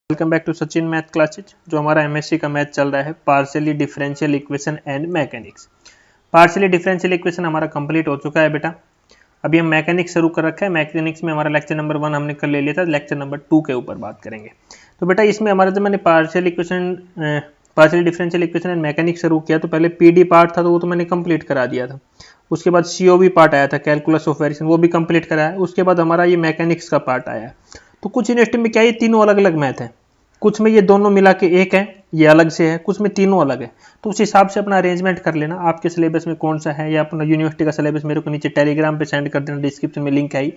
Welcome back to Sachin math classes. जो हमारा MSC का मैथ चल रहा है partially differential equation and mechanics. Partially differential equation हमारा कंप्लीट हो चुका है बेटा। अभी हम मैकेनिक्स शुरू कर रखा है। मैकेनिक्स में हमारा लेक्चर नंबर 1 हमने कर ले लिया था। लेक्चर नंबर 2 के ऊपर बात करेंगे। तो बेटा इसमें हमारा जब मैंने partially differential equation and mechanics शुरू किया तो पहले पीडी पार्ट था तो वो तो मैंने कंप्लीट करा दिया था। उसके बाद सीओबी पार्ट आया था, कैलकुलस ऑफ वेरिएशन, वो भी कंप्लीट कराया। उसके बाद हमारा ये मैकेनिक्स का पार्ट आया। तो कुछ यूनिवर्सिटी में क्या ये तीनों अलग अलग मैथ है, कुछ में ये दोनों मिला के एक है, ये अलग से है, कुछ में तीनों अलग है। तो उस हिसाब से अपना अरेंजमेंट कर लेना आपके सिलेबस में कौन सा है, या अपना यूनिवर्सिटी का सिलेबस मेरे को नीचे टेलीग्राम पे सेंड कर देना, डिस्क्रिप्शन में लिंक है,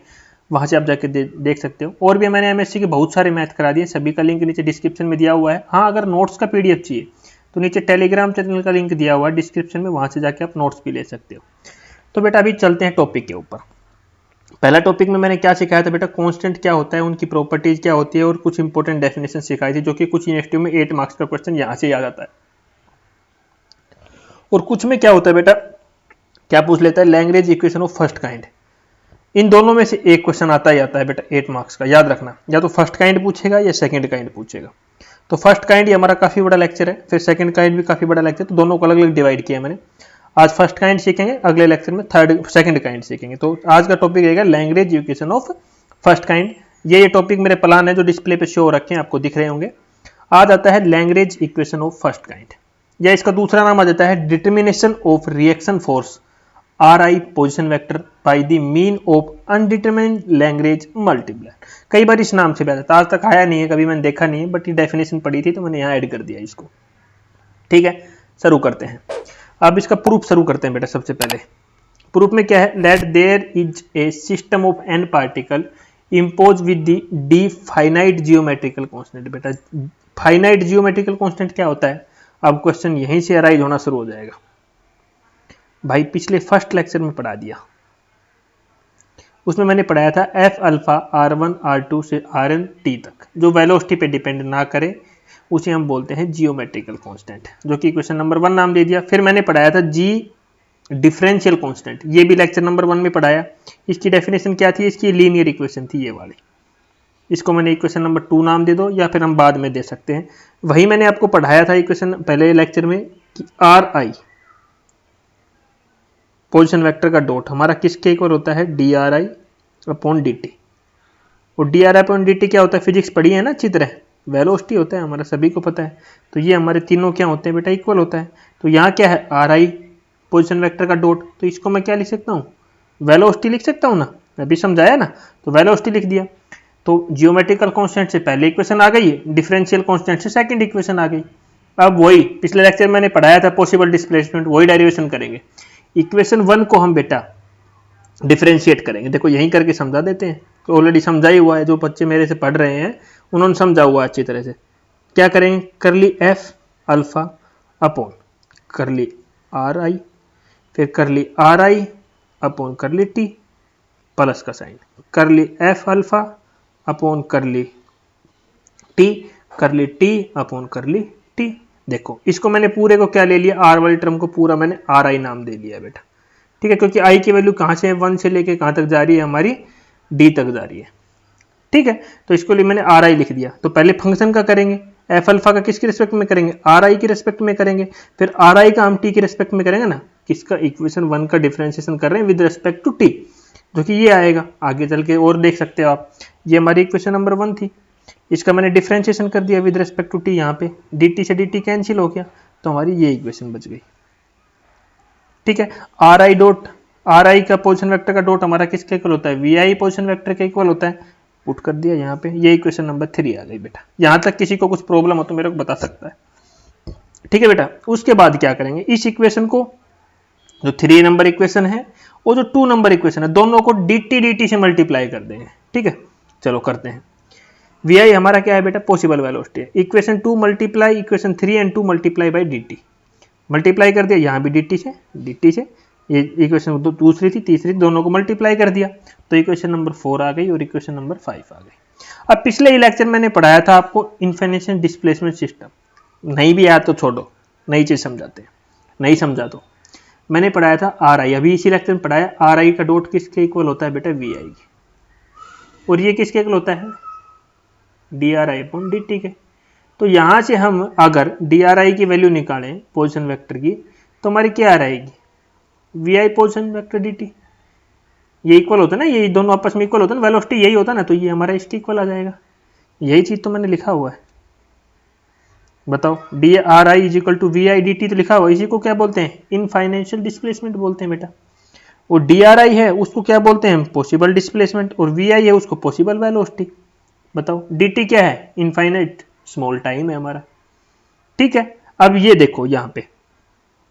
वहां से आप जाके देख सकते हो। और भी मैंने एमएससी के बहुत सारे मैथ करा दिए, सभी का लिंक नीचे डिस्क्रिप्शन में दिया हुआ है। हाँ, अगर नोट्स का पीडीएफ चाहिए तो नीचे टेलीग्राम चैनल का लिंक दिया हुआ है डिस्क्रिप्शन में, वहां से जाके आप नोट्स भी ले सकते हो। तो बेटा अभी चलते हैं टॉपिक के ऊपर। पहला टॉपिक में मैंने क्या सिखाया था बेटा, कांस्टेंट क्या होता है, उनकी प्रॉपर्टीज क्या होती है, और कुछ इंपॉर्टेंट डेफिनेशन सिखाई थी, जो कि कुछ यूनिवर्सिटी में 8 मार्क्स का क्वेश्चन यहां से आ जाता है। और कुछ में क्या होता है बेटा, क्या पूछ लेता है, Lagrange equation of first kind. इन दोनों में से एक क्वेश्चन आता ही आता है बेटा 8 मार्क्स का, याद रखना। या तो फर्स्ट काइंड पूछेगा या सेकंड काइंड पूछेगा। तो फर्स्ट काइंड हमारा काफी बड़ा लेक्चर है, फिर सेकंड काइंड भी काफी बड़ा लेक्चर, तो दोनों को अलग अलग डिवाइड किया मैंने। आज फर्स्ट काइंड सीखेंगे, अगले लेक्चर में सेकंड काइंड सीखेंगे। तो आज का टॉपिक रहेगा Lagrange equation of first kind. ये टॉपिक मेरे प्लान है जो डिस्प्ले पे शो हो रखे हैं, आपको दिख रहे होंगे। आज आता है Lagrange equation of first kind, या इसका दूसरा नाम आ जाता है determination of reaction force RI position vector by the mean of undetermined Lagrange multiplier. कई बार इस नाम से भी आता है, आज तक आया नहीं है, कभी मैंने देखा नहीं है, बट ये डेफिनेशन पढ़ी थी तो मैंने यहाँ ऐड कर दिया इसको। ठीक है, शुरू करते हैं। अब इसका प्रूफ शुरू करते हैं बेटा। सबसे पहले प्रूफ में क्या है, let there is a system of n particle impose with the D finite geometrical constant. बेटा फाइनाइट जियोमेट्रिकल कांस्टेंट क्या होता है, अब क्वेश्चन यहीं से अराइज होना शुरू हो जाएगा। भाई पिछले फर्स्ट लेक्चर में पढ़ा दिया, उसमें मैंने पढ़ाया था एफ अल्फा R1 R2 से Rn t तक जो वेलोसिटी पे डिपेंड ना करे उसे हम बोलते हैं जियोमेट्रिकल कांस्टेंट, जो कि क्वेश्चन नंबर 1 नाम दे दिया। फिर मैंने पढ़ाया था जी डिफरेंशियल कांस्टेंट, ये भी लेक्चर नंबर 1 में पढ़ाया। इसकी डेफिनेशन क्या थी, इसकी लीनियर इक्वेशन थी ये वाली। इसको मैंने इक्वेशन नंबर 2 नाम दे दो, या फिर हम बाद में दे सकते हैं। वही मैंने आपको पढ़ाया था इक्वेशन पहले लेक्चर में कि RI पोजिशन वेक्टर का डॉट हमारा किसके इक्वल होता है, DRI अपॉन DT। और DRI अपॉन DT क्या होता है, फिजिक्स पढ़ी है ना अच्छी तरह, वेलोसिटी होता है, हमारा सभी को पता है। तो ये हमारे तीनों क्या होते हैं बेटा, इक्वल होता है। तो यहाँ क्या है, RI पोजिशन वेक्टर का डॉट, तो इसको मैं क्या लिख सकता हूँ, वेलोसिटी लिख सकता हूँ ना, अभी समझाया ना, तो वेलोसिटी लिख दिया। तो जियोमेट्रिकल कांस्टेंट से पहले इक्वेशन आ गई, डिफरेंशियल कांस्टेंट से सेकंड इक्वेशन आ गई। अब वही पिछले लेक्चर में मैंने पढ़ाया था पॉसिबल डिस्प्लेसमेंट, वही डेरिवेशन करेंगे। इक्वेशन 1 को हम बेटा डिफरेंशिएट करेंगे, देखो यहीं करके समझा देते हैं, तो ऑलरेडी समझा ही हुआ है, जो बच्चे मेरे से पढ़ रहे हैं उन्होंने समझा हुआ अच्छी तरह से। क्या करेंगे, करली एफ अल्फा अपॉन करली RI, फिर करली RI अपॉन करली T प्लस का साइन, करली एफ अल्फा अपॉन करली T, करली T अपॉन करली T। देखो इसको मैंने पूरे को क्या ले लिया, R वाली टर्म को पूरा मैंने RI नाम दे लिया बेटा। ठीक है, क्योंकि I की वैल्यू कहां से 1 से लेके कहां तक जा रही है, हमारी D तक जा रही है। ठीक है, तो इसको लिए मैंने RI लिख दिया। तो पहले फंक्शन का करेंगे, एफ अल्फा का किसके रिस्पेक्ट में करेंगे, RI की रिस्पेक्ट में करेंगे, फिर RI का हम T की रिस्पेक्ट में करेंगे ना। किसका, इक्वेशन 1 का डिफरेंशिएशन कर रहे हैं विद रिस्पेक्ट टू T, जो कि ये आएगा आगे चल के, और देख सकते हो आप। ये हमारी इक्वेशन नंबर 1 थी, इसका मैंने डिफरेंशिएशन कर दिया विद रिस्पेक्ट टू T, यहाँ पे dt से dt कैंसिल हो गया, तो हमारी ये इक्वेशन बच गई। ठीक है, RI डॉट, RI का पोजिशन वेक्टर का डॉट हमारा किसके इक्वल होता है, VI पोजिशन वेक्टर के इक्वल होता है, पुट कर दिया यहाँ पे। ये इक्वेशन नंबर 3 आ गई बेटा। यहाँ तक किसी को कुछ प्रॉब्लम हो तो मेरे को बता सकता है। ठीक है बेटा, उसके बाद क्या करेंगे, इस इक्वेशन को, जो 3 नंबर इक्वेशन है और जो 2 नंबर इक्वेशन है, दोनों को dt से मल्टीप्लाई कर देंगे। ठीक है, चलो करते हैं। VI हमारा क्या है बेटा, पॉसिबल वेलोसिटी है। Equation 2 multiply equation 3 and 2 multiply by dt, multiply कर दिया यहाँ भी dt से, ये इक्वेशन दूसरी थी, तीसरी, दोनों को मल्टीप्लाई कर दिया, तो इक्वेशन नंबर 4 आ गई और इक्वेशन नंबर 5 आ गई। अब पिछले ही लेक्चर मैंने पढ़ाया था आपको इन्फिनिशन डिस्प्लेसमेंट सिस्टम, नहीं भी आया तो छोड़ो, नई चीज समझाते हैं, नहीं समझा तो मैंने पढ़ाया था RI, अभी इसी लेक्चर में पढ़ाया RI का डॉट किसके इक्वल होता है बेटा, VI की, और ये किसके इक्वल होता है, डी आर आई अपॉन डी टी के। तो यहाँ से हम अगर डी आर आई की वैल्यू निकालें पोजिशन वेक्टर की तो हमारी क्या आ रहेगी, V I position vector D T. ये इक्वल होता है ना, ये दोनों आपस में इक्वल होता है ना, वेलोसिटी यही होता है ना, तो ये हमारा इसके इक्वल आ जाएगा। यही चीज तो मैंने लिखा हुआ है। बताओ, D R I is equal to V I D T तो लिखा हुआ है, इसी को क्या बोलते हैं, इनफाइनेंशियल डिस्प्लेसमेंट बोलते हैं बेटा। और डी आर आई है उसको क्या बोलते हैं, पॉसिबल डिस्प्लेसमेंट, और वी आई है उसको पॉसिबल वेलोसिटी। बताओ डी टी क्या है, इनफाइनाइट स्मॉल टाइम है हमारा। ठीक है, अब ये देखो यहाँ पे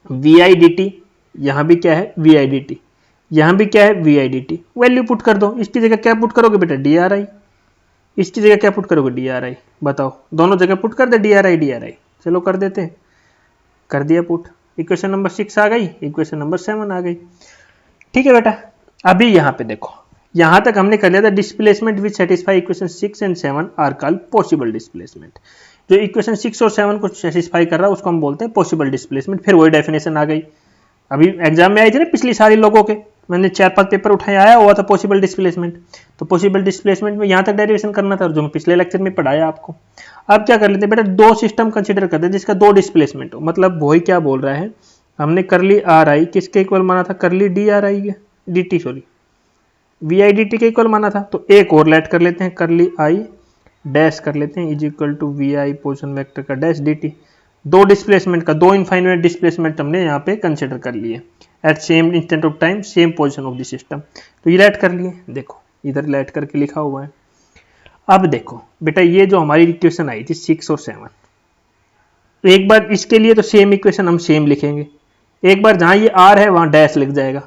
वी आई डी टी, यहाँ भी क्या है वी आई डी टी, यहाँ भी क्या है V I D T. Value put कर दो, इसकी जगह क्या पुट करोगे बेटा, डी आर आई, इसकी जगह क्या पुट करोगे, डी आर आई। बताओ, दोनों जगह पुट कर दे D R I D R I. चलो कर देते हैं, कर दिया पुट। इक्वेशन नंबर 6 आ गई, इक्वेशन नंबर 7 आ गई। ठीक है बेटा, अभी यहाँ पे देखो, यहाँ तक हमने कर लिया था displacement which satisfy equation 6 and 7 are called possible displacement. जो इक्वेशन 6 और 7 को सेटिस्फाई कर रहा है उसको हम बोलते हैं पॉसिबल डिस्प्लेसमेंट। फिर वही डेफिनेशन आ गई, अभी एग्जाम में आई थी ना पिछली सारी लोगों के, मैंने 4-5 पेपर उठाए, आया हुआ था पॉसिबल डिस्प्लेसमेंट। तो पॉसिबल डिस्प्लेसमेंट में यहाँ तक डेरिवेशन करना था जो मैं पिछले लेक्चर में पढ़ाया आपको। अब क्या कर लेते हैं बेटा, दो सिस्टम कंसिडर करते हैं जिसका दो डिस्प्लेसमेंट हो। मतलब वही क्या बोल रहा है, हमने करली आर आई किसके इक्वल माना था, करली D R I D T, sorry V I D T के इक्वल माना था। तो एक और लेट कर लेते हैं, करली आई डैश कर लेते हैं is equal to V I position vector का डैश डी टी। दो डिस्प्लेसमेंट का, दो इनफाइनाइट डिस्प्लेसमेंट हमने यहाँ पे कंसिडर कर लिए at same instant of time same position of the system. तो ये लेट कर लिए, देखो इधर लेट करके लिखा हुआ है। अब देखो बेटा, ये जो हमारी इक्वेशन आई थी 6 और 7, तो एक बार इसके लिए तो सेम इक्वेशन हम सेम लिखेंगे, एक बार जहां ये आर है वहां डैश लिख जाएगा।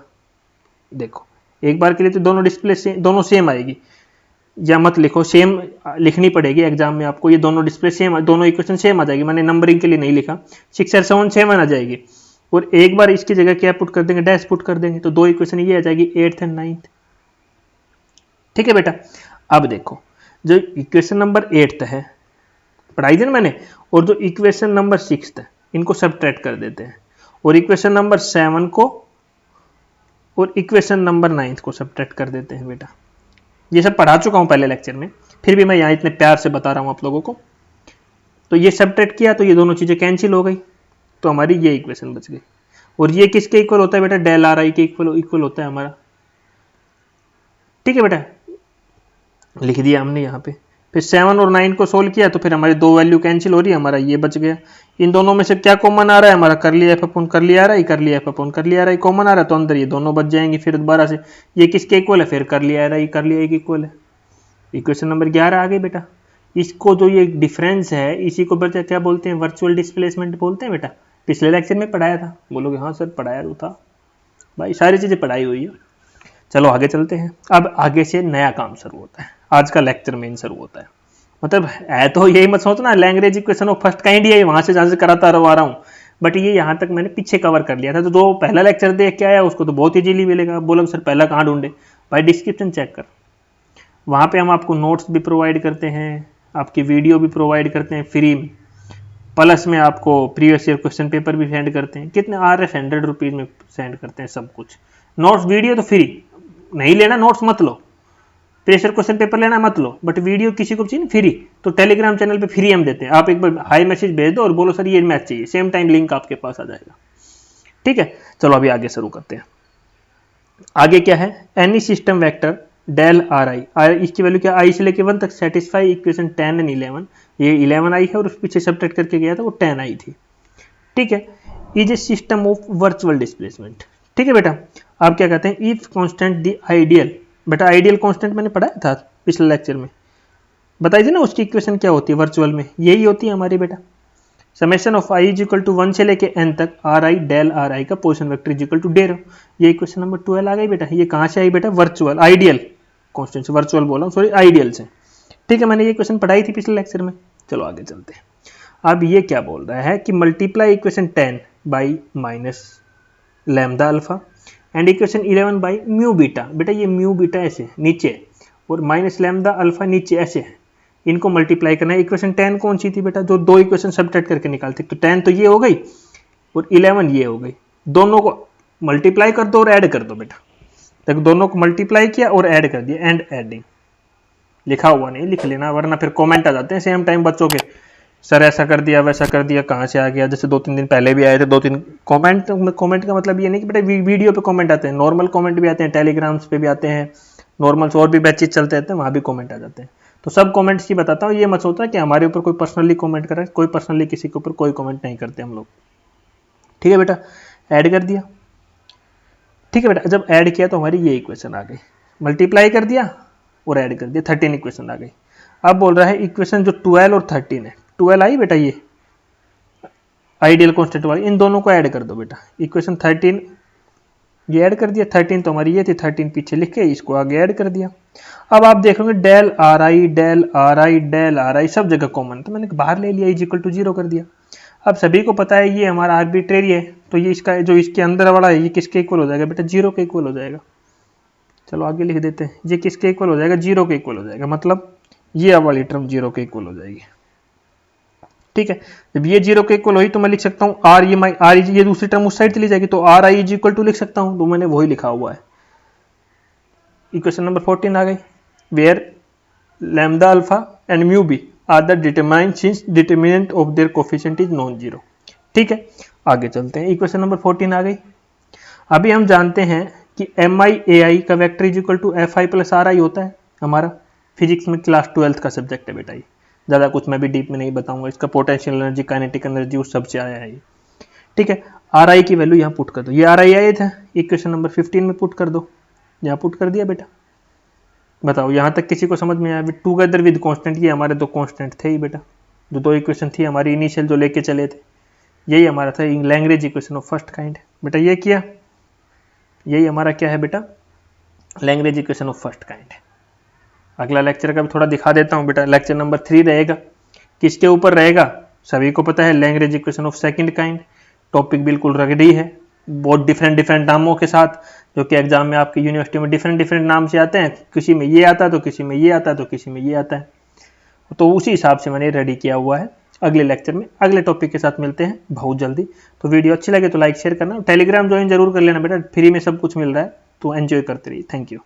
देखो एक बार के लिए तो दोनों डिस्प्ले दोनों सेम आएगी, या मत लिखो, सेम लिखनी पड़ेगी एग्जाम में आपको। ये दोनों डिस्प्ले सेम, दोनों इक्वेशन सेम आ जाएगी, मैंने नंबरिंग के लिए नहीं लिखा। 6 और 7 सेम आ जाएगी, और एक बार इसकी जगह क्या पुट कर देंगे, डैश पुट कर देंगे, तो दो इक्वेशन ये आ जाएगी 8th एंड 9th। ठीक है बेटा, अब देखो जो इक्वेशन नंबर 8th है पढ़ाई थी ना मैंने, और जो इक्वेशन नंबर 6th है इनको सबट्रैक्ट कर देते हैं, और इक्वेशन नंबर 7 को और इक्वेशन नंबर 9th को सबट्रैक्ट कर देते हैं बेटा। ये सब पढ़ा चुका हूं पहले लेक्चर में, फिर भी मैं यहाँ इतने प्यार से बता रहा हूं आप लोगों को। तो ये सबट्रैक्ट किया तो ये दोनों चीजें कैंसिल हो गई, तो हमारी ये इक्वेशन बच गई। और ये किसके इक्वल होता है बेटा, डेल आर आई के इक्वल होता है हमारा। ठीक है बेटा, लिख दिया हमने यहाँ पे। फिर 7 और 9 को सोल्व किया तो फिर हमारी दो वैल्यू कैंसिल हो रही है, हमारा ये बच गया। इन दोनों में से क्या कॉमन आ रहा है, हमारा कर लिया एफ अपॉन कर लिया आ रहा है, कर लिया एफ अपॉन कर लिया आ रहा है कॉमन आ रहा है, तो अंदर ये दोनों बच जाएंगे। फिर दोबारा से ये किसके इक्वल है, फिर कर लिया आ रहा है, कर लिया एक इक्वल है। इक्वेशन नंबर 11 आ गई बेटा। इसको जो ये डिफरेंस है इसी को बेटा क्या बोलते हैं, वर्चुअल डिस्प्लेसमेंट बोलते हैं बेटा। पिछले लेक्चर में पढ़ाया था, बोलोगे हाँ सर पढ़ाया तो था भाई, सारी चीजें पढ़ाई हुई है। चलो आगे चलते हैं, अब आगे से नया काम शुरू होता है, आज का लेक्चर मेन शुरू होता है। मतलब है तो यही मत सोचना language equation of first kind he है, वहां से जहां से कराता आ रहा हूँ, बट ये यहाँ तक मैंने पीछे कवर कर लिया था। तो जो पहला लेक्चर देख के आया उसको तो बहुत इजीली मिलेगा। बोलो सर पहला कहाँ ढूंढे, भाई डिस्क्रिप्शन चेक कर, वहां पे हम आपको नोट्स भी प्रोवाइड करते हैं, आपकी वीडियो भी प्रोवाइड करते हैं फ्री में, प्लस में आपको प्रीवियस ईयर क्वेश्चन पेपर भी सेंड करते हैं। कितने आ रहे, 100 रुपीज में सेंड करते हैं सब कुछ। नोट्स वीडियो तो फ्री, नहीं लेना नोट्स मत लो, प्रेशर क्वेश्चन पेपर लेना मत लो, बट वीडियो किसी को चाहिए फ्री, तो टेलीग्राम चैनल पे फ्री हम देते हैं। आप एक बार हाई मैसेज भेज दो और बोलो सर ये मैच चाहिए, सेम टाइम लिंक आपके पास आ जाएगा। ठीक है, चलो अभी आगे शुरू करते हैं। आगे क्या है, any system vector del R I, इसकी वैल्यू क्या, आई से लेके 1 तक सेटिस्फाई इक्वेशन 10 एंड 11। ये 11 आई है और उस पीछे सबट्रैक्ट करके गया था वो 10 आई थी। ठीक है, is a system of virtual displacement. ठीक है बेटा, आप क्या कहते हैं, इफ कांस्टेंट द आइडियल, बेटा आइडियल कांस्टेंट मैंने पढ़ाया था पिछले लेक्चर में, बताई थी ना उसकी इक्वेशन क्या होती है वर्चुअल में, यही होती है हमारी बेटा। Summation of I is equal to 1 से लेके n तक R I del R I का position vector is equal to zero. ये इक्वेशन नंबर 12 आ गई बेटा। ये कहाँ से आई बेटा, वर्चुअल आइडियल कांस्टेंट से, वर्चुअल बोला हूँ सॉरी आइडियल से। ठीक है, मैंने ये इक्वेशन पढ़ाई थी पिछले लेक्चर में। चलो आगे चलते हैं। अब ये क्या बोल रहा है कि multiply equation 10 by minus lambda alpha and equation 11 by mu beta. बेटा ये म्यू बीटा ऐसे नीचे और माइनस लैम्डा अल्फा नीचे ऐसे है, इनको मल्टीप्लाई करना है। इक्वेशन 10 कौन सी थी बेटा, जो दो इक्वेशन सबट्रैक्ट करके निकालते, तो 10 तो ये हो गई और 11 ये हो गई, दोनों को मल्टीप्लाई कर दो और ऐड कर दो बेटा। तक दोनों को मल्टीप्लाई किया और ऐड कर दिया, एंड एडिंग लिखा हुआ नहीं लिख लेना, वरना फिर कमेंट आ जाते हैं सेम टाइम बच्चों के, सर ऐसा कर दिया वैसा कर दिया, कहाँ से आ गया। जैसे 2-3 दिन पहले भी आए थे 2-3 कमेंट। कमेंट का मतलब ये नहीं कि बेटा वीडियो पे कमेंट आते हैं, नॉर्मल कमेंट भी आते हैं, टेलीग्राम्स पे भी आते हैं, नॉर्मल्स और भी बैचेज चलते रहते हैं, वहाँ भी कमेंट आ जाते हैं। तो सब कमेंट्स की बताता हूँ, ये मत सोचना कि हमारे ऊपर कोई पर्सनली कमेंट कर रहा है, कोई पर्सनली किसी के ऊपर कोई कमेंट नहीं करते हम लोग। ठीक है बेटा, ऐड कर दिया। ठीक है बेटा, जब ऐड किया तो हमारी ये इक्वेशन आ गई, मल्टीप्लाई कर दिया और ऐड कर दिया, 13 इक्वेशन आ गई। अब बोल रहा है इक्वेशन जो 12 और 13 है, 12 आई बेटा ये आइडियल कांस्टेंट वाली, इन दोनों को ऐड कर दो बेटा। इक्वेशन 13 ये ऐड कर दिया, 13 तो हमारी ये थी, 13 पीछे लिख के इसको आगे ऐड कर दिया। अब आप देखोगे del R I del R I del R I सब जगह कॉमन, तो मैंने बाहर ले लिया, इज इक्वल टू 0 कर दिया। अब सभी को पता है ये हमारा आर्बिट्रेरी है, तो ये इसका जो इसके अंदर वाला है ये किसके इक्वल हो जाएगा बेटा, 0 के इक्वल हो जाएगा। चलो आगे लिख देते हैं, ये किसके इक्वल हो जाएगा, 0 के इक्वल हो जाएगा, मतलब ये वाली टर्म 0 के इक्वल हो जाएगी। ठीक है, जब ये 0 के इक्वल हुई तो मैं लिख सकता हूँ आर ई माई आर, ये दूसरी टर्म उस साइड चली जाएगी, तो R I is equal to लिख सकता हूँ, तो मैंने वही लिखा हुआ है। इक्वेशन नंबर 14 आ गई, where lambda alpha and mu B are the determine since determinant of their coefficient is non zero. ठीक है, आगे चलते हैं, इक्वेशन नंबर 14 आ गई। अभी हम जानते हैं कि एम आई ए आई का vector is equal to F I plus R I होता है। हमारा फिजिक्स में क्लास 12th का सब्जेक्ट है बेटा, ये ज़्यादा कुछ मैं भी डीप में नहीं बताऊंगा, इसका पोटेंशियल एनर्जी काइनेटिक एनर्जी उस सबसे आया है ये। ठीक है, आर आई की वैल्यू यहाँ पुट कर दो, ये आर आई आए थे, इक्वेशन नंबर 15 में पुट कर दो, यहाँ पुट कर दिया बेटा। बताओ यहाँ तक किसी को समझ में आया? टूगेदर विद कांस्टेंट, ये हमारे दो कांस्टेंट थे ही बेटा, जो दो इक्वेशन थी हमारी इनिशियल जो लेके चले थे, यही हमारा था Lagrange equation of first kind बेटा। ये किया, यही हमारा क्या है बेटा, Lagrange equation of first kind है। अगला लेक्चर का भी थोड़ा दिखा देता हूँ बेटा, लेक्चर नंबर 3 रहेगा, किसके ऊपर रहेगा सभी को पता है, Lagrange equation of second kind. Topic बिल्कुल रगड़ी है, बहुत डिफरेंट नामों के साथ, जो कि एग्जाम में आपकी यूनिवर्सिटी में डिफरेंट नाम से आते हैं, किसी में ये आता है तो किसी में ये आता है तो किसी में ये आता है, तो उसी हिसाब से मैंने रेडी किया हुआ है। अगले लेक्चर में अगले टॉपिक के साथ मिलते हैं बहुत जल्दी। तो वीडियो अच्छी लगे तो लाइक शेयर करना, टेलीग्राम ज्वाइन जरूर कर लेना बेटा, फ्री में सब कुछ मिल रहा है, तो एंजॉय करते रहिए। Thank you.